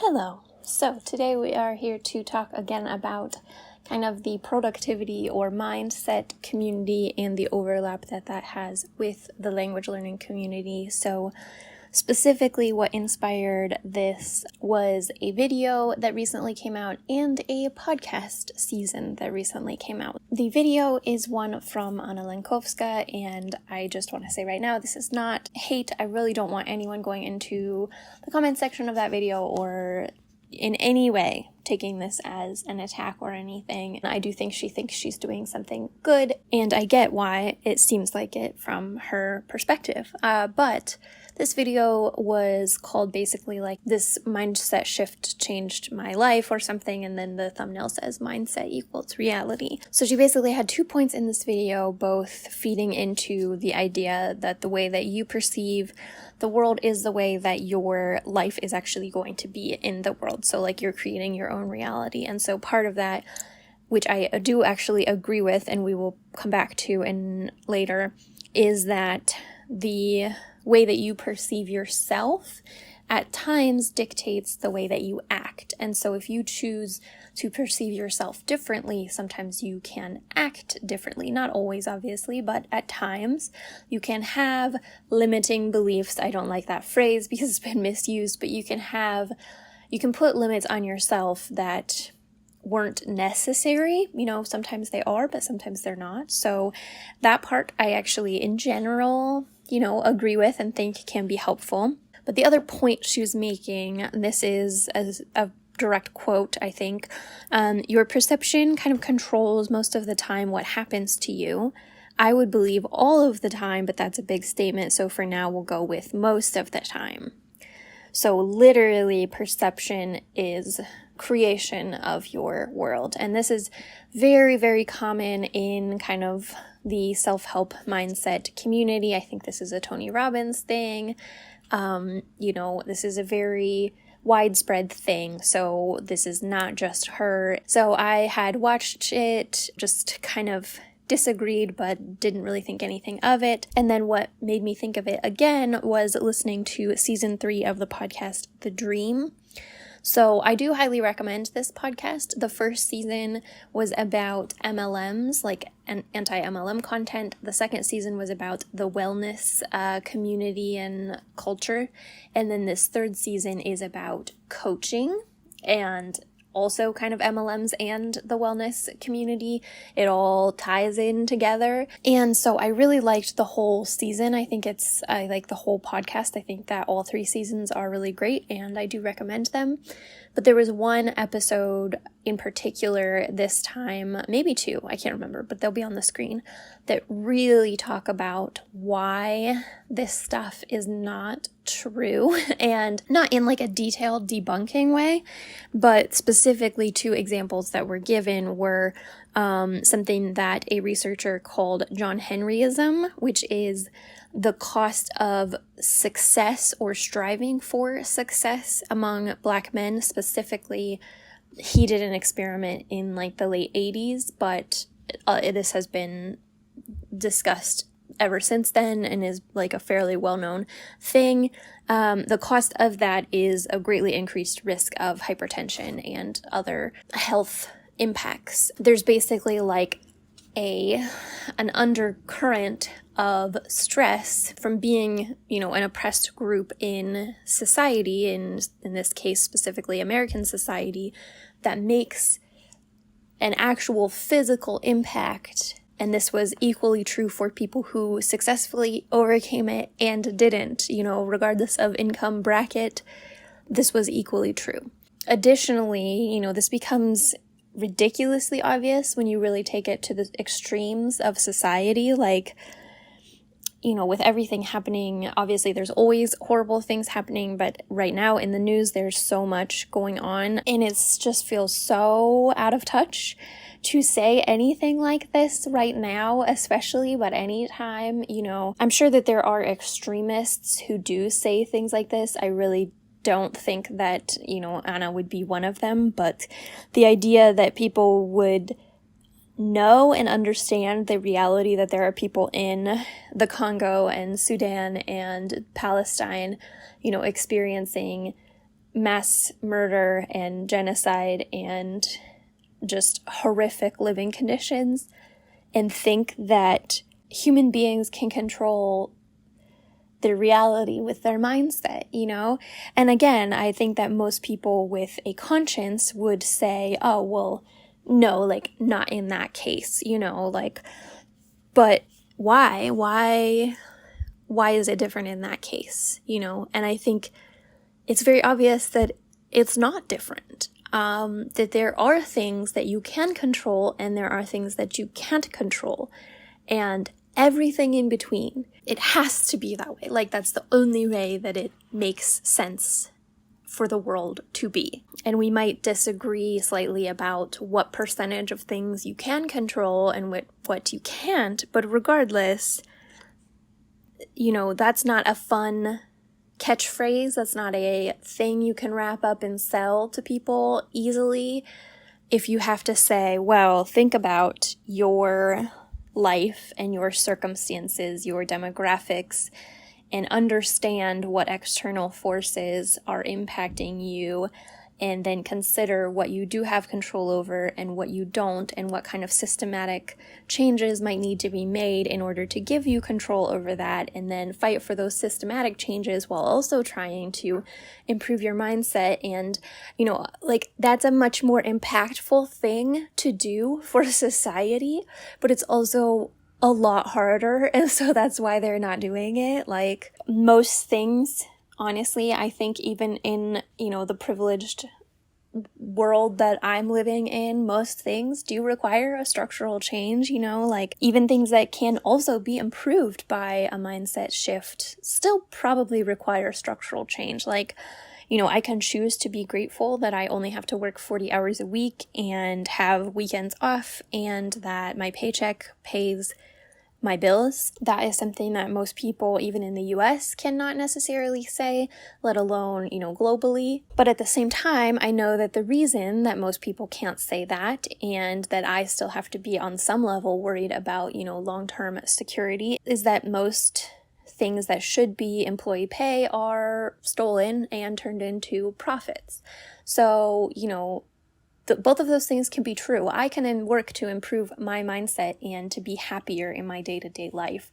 Hello. So today we are here to talk again about kind of the productivity or mindset community and the overlap that has with the language learning community. So specifically what inspired this was a video that recently came out and a podcast season that recently came out. The video is one from Anna Lenkovska, and I just want to say right now, this is not hate. I really don't want anyone going into the comment section of that video or in any way taking this as an attack or anything. I do think she thinks she's doing something good, and I get why it seems like it from her perspective. But this video was called basically like this mindset shift changed my life or something, and then the thumbnail says mindset equals reality. So she basically had 2 points in this video, both feeding into the idea that the way that you perceive the world is the way that your life is actually going to be in the world. So like you're creating your own reality. And so part of that, which I do actually agree with, and we will come back to in later, is that the way that you perceive yourself at times dictates the way that you act. And so if you choose to perceive yourself differently, sometimes you can act differently. Not always, obviously, but at times you can have limiting beliefs. I don't like that phrase because it's been misused, but you can put limits on yourself that weren't necessary. Sometimes they are, but sometimes they're not. So that part I actually, in general, agree with and think can be helpful. But the other point she was making, and this is a direct quote, I think, your perception kind of controls most of the time what happens to you. I would believe all of the time, but that's a big statement. So for now, we'll go with most of the time. So literally, perception is creation of your world. And this is very, very common in kind of the self-help mindset community. I think this is a Tony Robbins thing. This is a very widespread thing. So this is not just her. So I had watched it, just kind of disagreed, but didn't really think anything of it. And then what made me think of it again was listening to season 3 of the podcast, The Dream. So I do highly recommend this podcast. The first season was about MLMs, like anti-MLM content. The second season was about the wellness community and culture. And then this third season is about coaching and also kind of MLMs and the wellness community. It all ties in together. And so I really liked the whole season. I like the whole podcast. I think that all 3 seasons are really great and I do recommend them. But there was one episode in particular this time, maybe 2, I can't remember, but they'll be on the screen, that really talk about why this stuff is not true, and not in like a detailed debunking way, but specifically 2 examples that were given were something that a researcher called John Henryism, which is the cost of success or striving for success among Black men. Specifically, he did an experiment in like the late 80s, but this has been discussed ever since then and is like a fairly well-known thing. The cost of that is a greatly increased risk of hypertension and other health impacts. There's basically like an undercurrent of stress from being, an oppressed group in society, in this case specifically American society, that makes an actual physical impact. And this was equally true for people who successfully overcame it and didn't, regardless of income bracket, this was equally true. Additionally, this becomes ridiculously obvious when you really take it to the extremes of society, like, with everything happening, obviously there's always horrible things happening, but right now in the news, there's so much going on, and it just feels so out of touch to say anything like this right now, especially, but anytime, I'm sure that there are extremists who do say things like this. I really don't think that, Anna would be one of them, but the idea that people would know and understand the reality that there are people in the Congo and Sudan and Palestine, experiencing mass murder and genocide and just horrific living conditions and think that human beings can control their reality with their mindset, you know? And again, I think that most people with a conscience would say, oh, well, no, like, not in that case, you know, like, but why? Why is it different in that case, you know? And I think it's very obvious that it's not different. That there are things that you can control and there are things that you can't control. And everything in between, it has to be that way. Like, that's the only way that it makes sense for the world to be. And we might disagree slightly about what percentage of things you can control and what you can't, but regardless, you know, that's not a fun catchphrase. That's not a thing you can wrap up and sell to people easily. If you have to say, well, think about your life and your circumstances, your demographics, and understand what external forces are impacting you, and then consider what you do have control over and what you don't, and what kind of systematic changes might need to be made in order to give you control over that, and then fight for those systematic changes while also trying to improve your mindset. And, you know, like, that's a much more impactful thing to do for society, but it's also a lot harder, and so that's why they're not doing it. Like, most things, honestly, I think even in, you know, the privileged world that I'm living in, most things do require a structural change, you know, like even things that can also be improved by a mindset shift still probably require structural change. Like, you know, I can choose to be grateful that I only have to work 40 hours a week and have weekends off and that my paycheck pays my bills. That is something that most people, even in the US, cannot necessarily say, let alone, you know, globally. But at the same time, I know that the reason that most people can't say that, and that I still have to be on some level worried about, you know, long-term security, is that most things that should be employee pay are stolen and turned into profits. So, you know, both of those things can be true. I can work to improve my mindset and to be happier in my day-to-day life,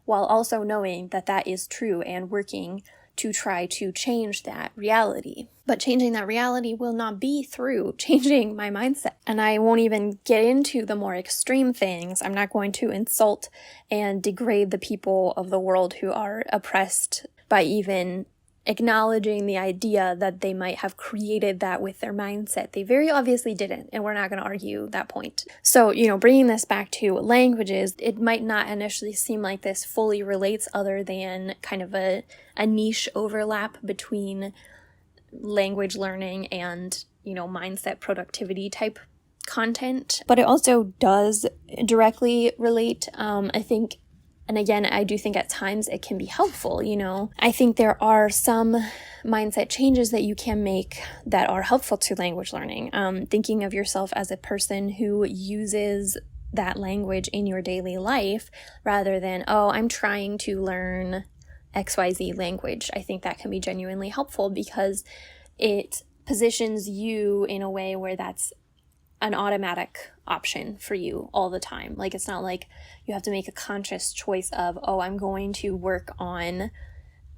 while also knowing that that is true and working to try to change that reality. But changing that reality will not be through changing my mindset. And I won't even get into the more extreme things. I'm not going to insult and degrade the people of the world who are oppressed by even acknowledging the idea that they might have created that with their mindset. They very obviously didn't, and we're not going to argue that point. So, you know, bringing this back to languages, it might not initially seem like this fully relates other than kind of a niche overlap between language learning and, you know, mindset productivity type content. But it also does directly relate, I think. And again, I do think at times it can be helpful, you know. I think there are some mindset changes that you can make that are helpful to language learning. Thinking of yourself as a person who uses that language in your daily life rather than, oh, I'm trying to learn XYZ language. I think that can be genuinely helpful because it positions you in a way where that's an automatic option for you all the time. Like, it's not like you have to make a conscious choice of, oh, I'm going to work on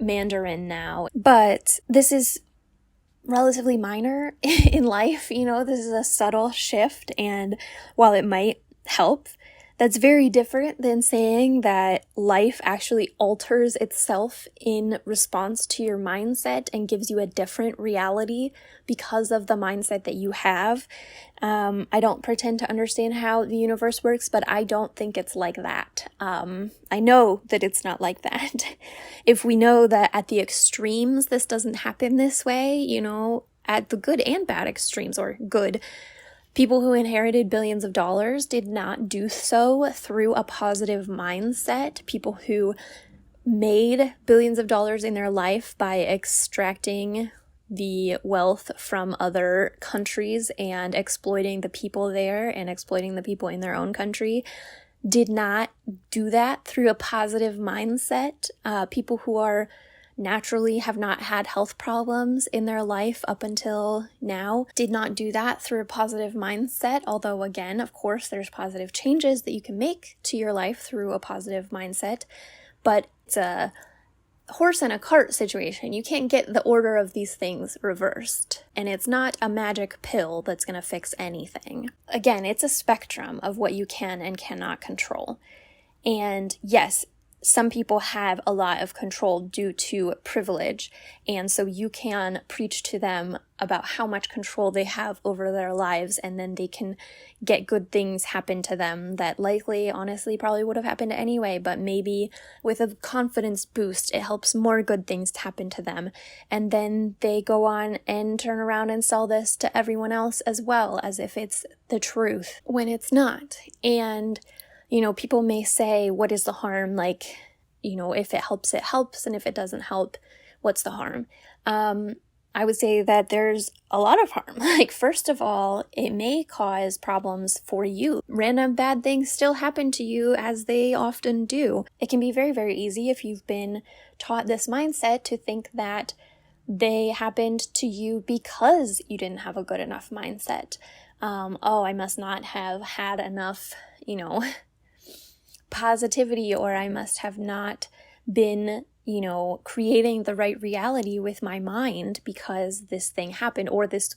Mandarin now. But this is relatively minor in life, you know, this is a subtle shift. And while it might help, that's very different than saying that life actually alters itself in response to your mindset and gives you a different reality because of the mindset that you have. I don't pretend to understand how the universe works, but I don't think it's like that. I know that it's not like that. If we know that at the extremes, this doesn't happen this way, you know, at the good and bad extremes, or good, people who inherited billions of dollars did not do so through a positive mindset. People who made billions of dollars in their life by extracting the wealth from other countries and exploiting the people there and exploiting the people in their own country did not do that through a positive mindset. People who are naturally have not had health problems in their life up until now did not do that through a positive mindset. Although, again, of course, there's positive changes that you can make to your life through a positive mindset, but it's a horse and a cart situation. You can't get the order of these things reversed. And it's not a magic pill that's going to fix anything. Again, it's a spectrum of what you can and cannot control. And yes, some people have a lot of control due to privilege, and so you can preach to them about how much control they have over their lives, and then they can get good things happen to them that likely, honestly, probably would have happened anyway, but maybe with a confidence boost, it helps more good things to happen to them, and then they go on and turn around and sell this to everyone else as well, as if it's the truth, when it's not. And people may say, what is the harm? Like, if it helps, it helps. And if it doesn't help, what's the harm? I would say that there's a lot of harm. Like, first of all, it may cause problems for you. Random bad things still happen to you, as they often do. It can be very, very easy if you've been taught this mindset to think that they happened to you because you didn't have a good enough mindset. I must not have had enough, positivity, or I must have not been, creating the right reality with my mind because this thing happened, or this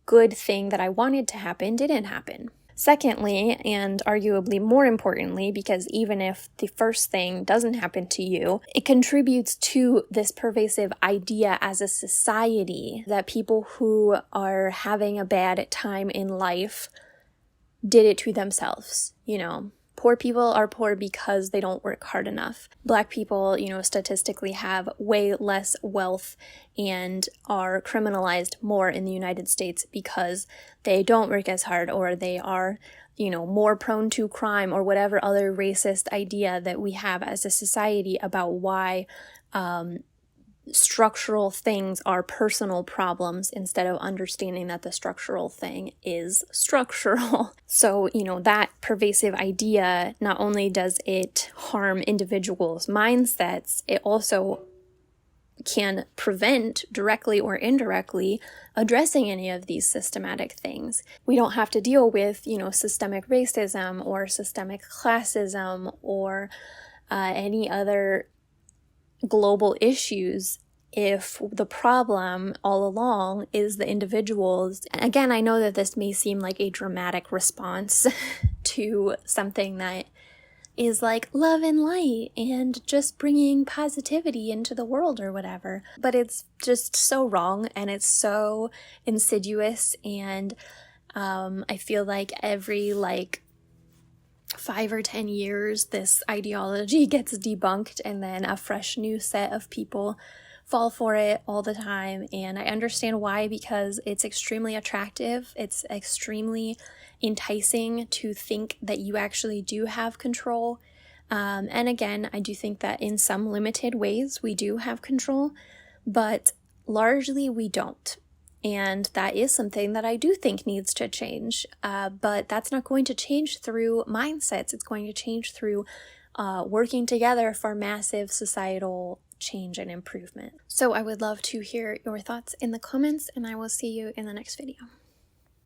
good thing that I wanted to happen didn't happen. Secondly, and arguably more importantly, because even if the first thing doesn't happen to you, it contributes to this pervasive idea as a society that people who are having a bad time in life did it to themselves, Poor people are poor because they don't work hard enough. Black people, statistically have way less wealth and are criminalized more in the United States because they don't work as hard, or they are, more prone to crime, or whatever other racist idea that we have as a society about why structural things are personal problems, instead of understanding that the structural thing is structural. So, that pervasive idea, not only does it harm individuals' mindsets, it also can prevent, directly or indirectly, addressing any of these systematic things. We don't have to deal with, systemic racism or systemic classism or any other global issues if the problem all along is the individuals. Again, I know that this may seem like a dramatic response to something that is like love and light and just bringing positivity into the world or whatever, but it's just so wrong, and it's so insidious, and I feel like every 5 or 10 years, this ideology gets debunked, and then a fresh new set of people fall for it all the time. And I understand why, because it's extremely attractive. It's extremely enticing to think that you actually do have control. And again, I do think that in some limited ways we do have control, but largely we don't. And that is something that I do think needs to change. But that's not going to change through mindsets. It's going to change through working together for massive societal change and improvement. So I would love to hear your thoughts in the comments, and I will see you in the next video.